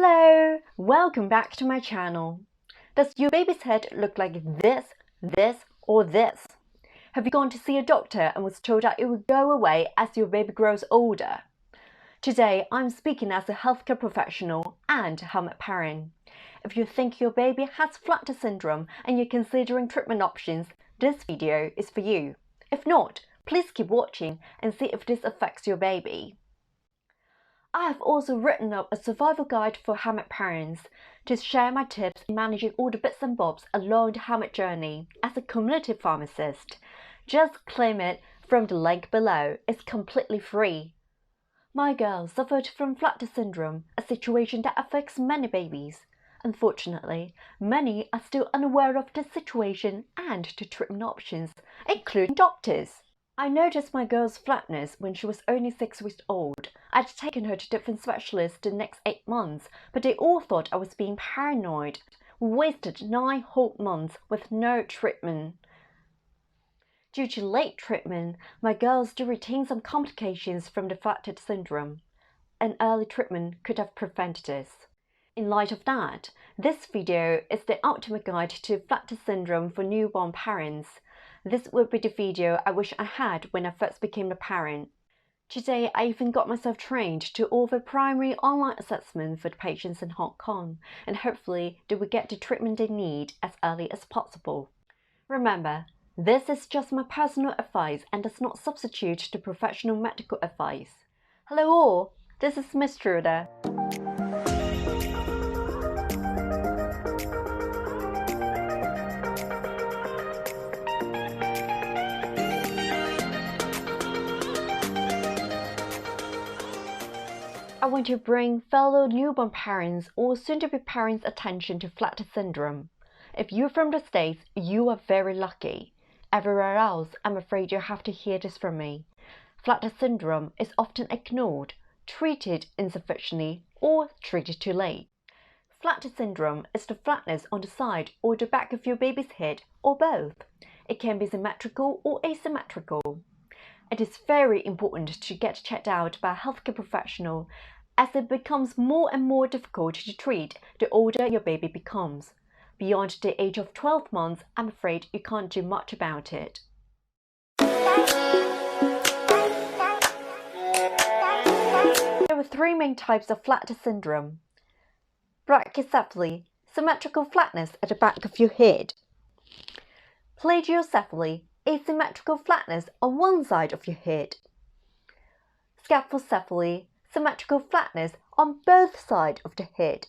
Hello! Welcome back to my channel. Does your baby's head look like this, or this? Have you gone to see a doctor and was told that it would go away as your baby grows older? Today, I'm speaking as a healthcare professional and helmet parent. If you think your baby has flutter syndrome and you're considering treatment options, this video is for you. If not, please keep watching and see if this affects your baby. I have also written up a survival guide for helmet parents to share my tips in managing all the bits and bobs along the helmet journey as a community pharmacist. Just claim it from the link below. It's completely free. My girl suffered from flutter syndrome, a situation that affects many babies. Unfortunately, many are still unaware of the situation and the treatment options, including doctors. I noticed my girl's flatness when she was only 6 weeks old. I'd taken her to different specialists the next 8 months, but they all thought I was being paranoid. We wasted 9 whole months with no treatment. Due to late treatment, my girl still retains some complications from the flutter syndrome. An early treatment could have prevented this. In light of that, this video is the ultimate guide to flutter syndrome for newborn parents. This would be the video I wish I had when I first became a parent. Today, I even got myself trained to offer primary online assessment for the patients in Hong Kong, and hopefully they will get the treatment they need as early as possible. Remember, this is just my personal advice and does not substitute to professional medical advice. Hello all, this is Miss Truda. I want to bring fellow newborn parents or soon-to-be parents' attention to flutter syndrome. If you're from the States, you are very lucky. Everywhere else, I'm afraid you have to hear this from me. Flutter syndrome is often ignored, treated insufficiently, or treated too late. Flutter syndrome is the flatness on the side or the back of your baby's head, or both. It can be symmetrical or asymmetrical. It is very important to get checked out by a healthcare professional as it becomes more and more difficult to treat the older your baby becomes. Beyond the age of 12 months, I'm afraid you can't do much about it. There are 3 main types of flutter syndrome. Brachycephaly, symmetrical flatness at the back of your head. Plagiocephaly, asymmetrical flatness on one side of your head. Scamphocephaly, symmetrical flatness on both sides of the head.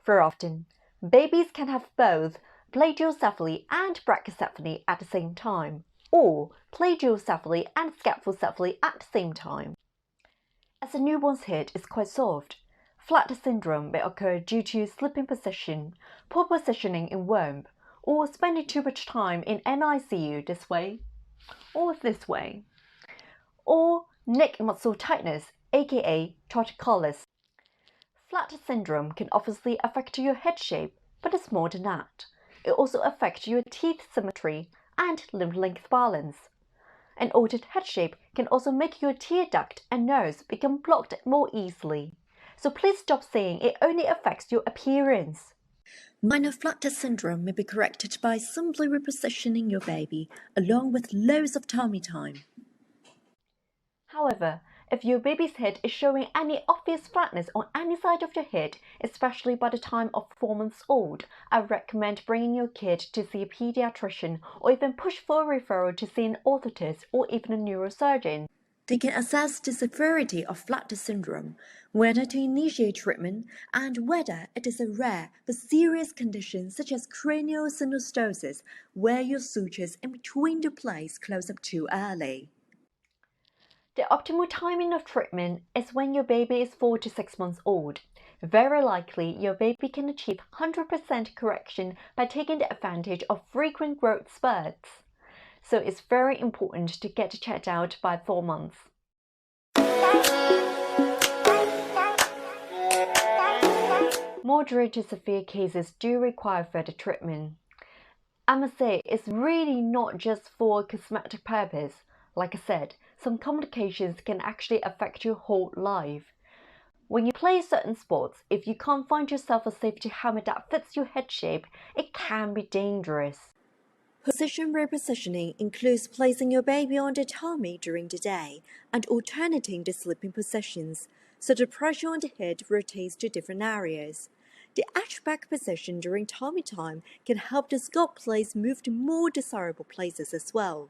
Very often, babies can have both plagiocephaly and brachycephaly at the same time, or plagiocephaly and scamphocephaly at the same time. As a newborn's head is quite soft, flutter syndrome may occur due to sleeping position, poor positioning in womb, or spending too much time in NICU this way, or this way, or neck muscle tightness, aka torticollis. Flutter syndrome can obviously affect your head shape, but it's more than that. It also affects your teeth symmetry and limb length balance. An altered head shape can also make your tear duct and nose become blocked more easily. So please stop saying it only affects your appearance. Minor flutter syndrome may be corrected by simply repositioning your baby, along with loads of tummy time. However, if your baby's head is showing any obvious flatness on any side of your head, especially by the time of 4 months old, I recommend bringing your kid to see a pediatrician or even push for a referral to see an orthotist or even a neurosurgeon. They can assess the severity of flutter syndrome, whether to initiate treatment, and whether it is a rare but serious condition such as cranial synostosis, where your sutures in between the plates close up too early. The optimal timing of treatment is when your baby is 4 to 6 months old. Very likely, your baby can achieve 100% correction by taking the advantage of frequent growth spurts. So it's very important to get checked out by 4 months. Moderate to severe cases do require further treatment. I must say, it's really not just for cosmetic purpose. Like I said, some complications can actually affect your whole life. When you play certain sports, if you can't find yourself a safety helmet that fits your head shape, it can be dangerous. Position repositioning includes placing your baby on the tummy during the day and alternating the sleeping positions, so the pressure on the head rotates to different areas. The arch-back position during tummy time can help the scalp plates move to more desirable places as well.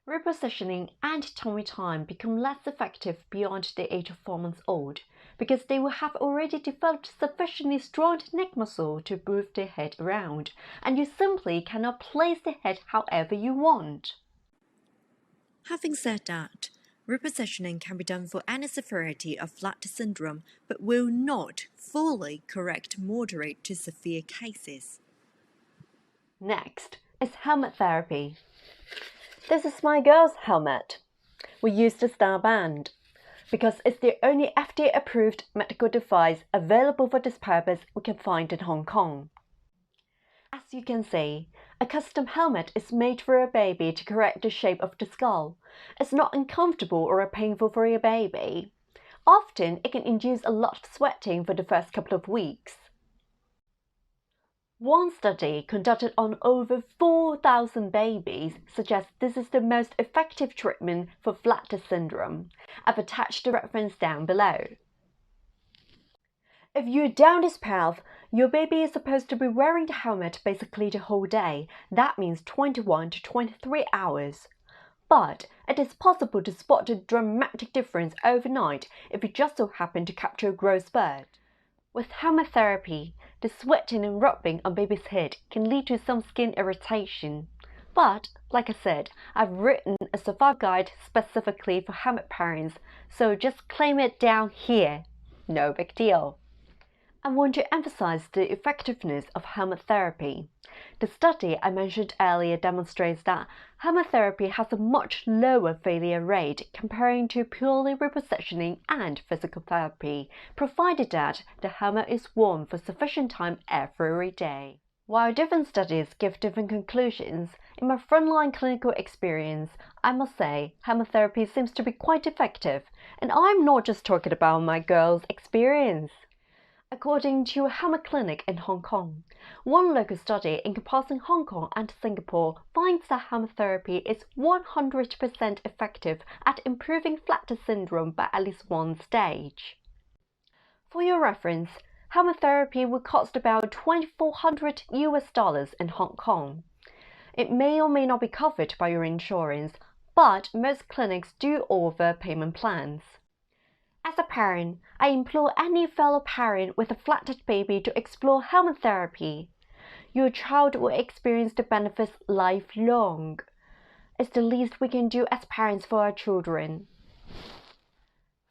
Repositioning and tummy time become less effective beyond the age of 4 months old because they will have already developed sufficiently strong neck muscle to move their head around, and you simply cannot place the head however you want. Having said that, repositioning can be done for any severity of flat syndrome but will not fully correct moderate to severe cases. Next is helmet therapy. This is my girl's helmet. We use the Star Band because it's the only FDA-approved medical device available for this purpose we can find in Hong Kong. As you can see, a custom helmet is made for a baby to correct the shape of the skull. It's not uncomfortable or painful for your baby. Often, it can induce a lot of sweating for the first couple of weeks. One study conducted on over 4,000 babies suggests this is the most effective treatment for Flatter syndrome. I've attached the reference down below. If you're down this path, your baby is supposed to be wearing the helmet basically the whole day. That means 21 to 23 hours. But it is possible to spot a dramatic difference overnight if you just so happen to capture a growth spurt. With helmet therapy, the sweating and rubbing on baby's head can lead to some skin irritation. But, like I said, I've written a survival guide specifically for helmet parents, so just claim it down here. No big deal. I want to emphasize the effectiveness of helmet therapy. The study I mentioned earlier demonstrates that helmet therapy has a much lower failure rate comparing to purely repositioning and physical therapy, provided that the helmet is worn for sufficient time every day. While different studies give different conclusions, in my frontline clinical experience, I must say helmet therapy seems to be quite effective, and I'm not just talking about my girl's experience. According to a helmet clinic in Hong Kong, one local study encompassing Hong Kong and Singapore finds that helmet therapy is 100% effective at improving Flatter syndrome by at least one stage. For your reference, helmet therapy will cost about $2,400 in Hong Kong. It may or may not be covered by your insurance, but most clinics do offer payment plans. As a parent, I implore any fellow parent with a flattered baby to explore helmet therapy. Your child will experience the benefits lifelong. It's the least we can do as parents for our children.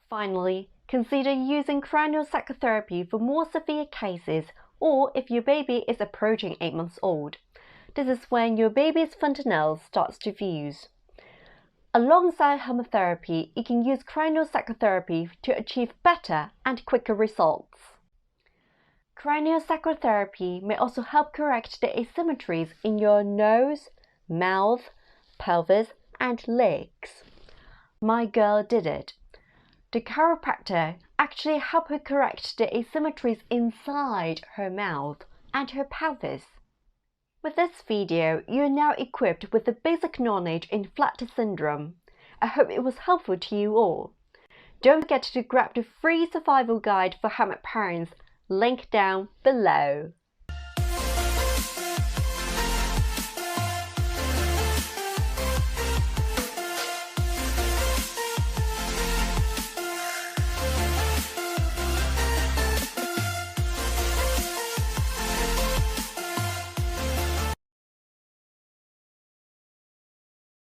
Finally, consider using craniosacral for more severe cases or if your baby is approaching 8 months old. This is when your baby's fontanelle starts to fuse. Alongside helmet therapy, you can use craniosacral to achieve better and quicker results. Craniosacral may also help correct the asymmetries in your nose, mouth, pelvis, and legs. My girl did it. The chiropractor actually helped her correct the asymmetries inside her mouth and her pelvis. With this video, you are now equipped with the basic knowledge in Flatter syndrome. I hope it was helpful to you all. Don't forget to grab the free survival guide for helmet parents, link down below.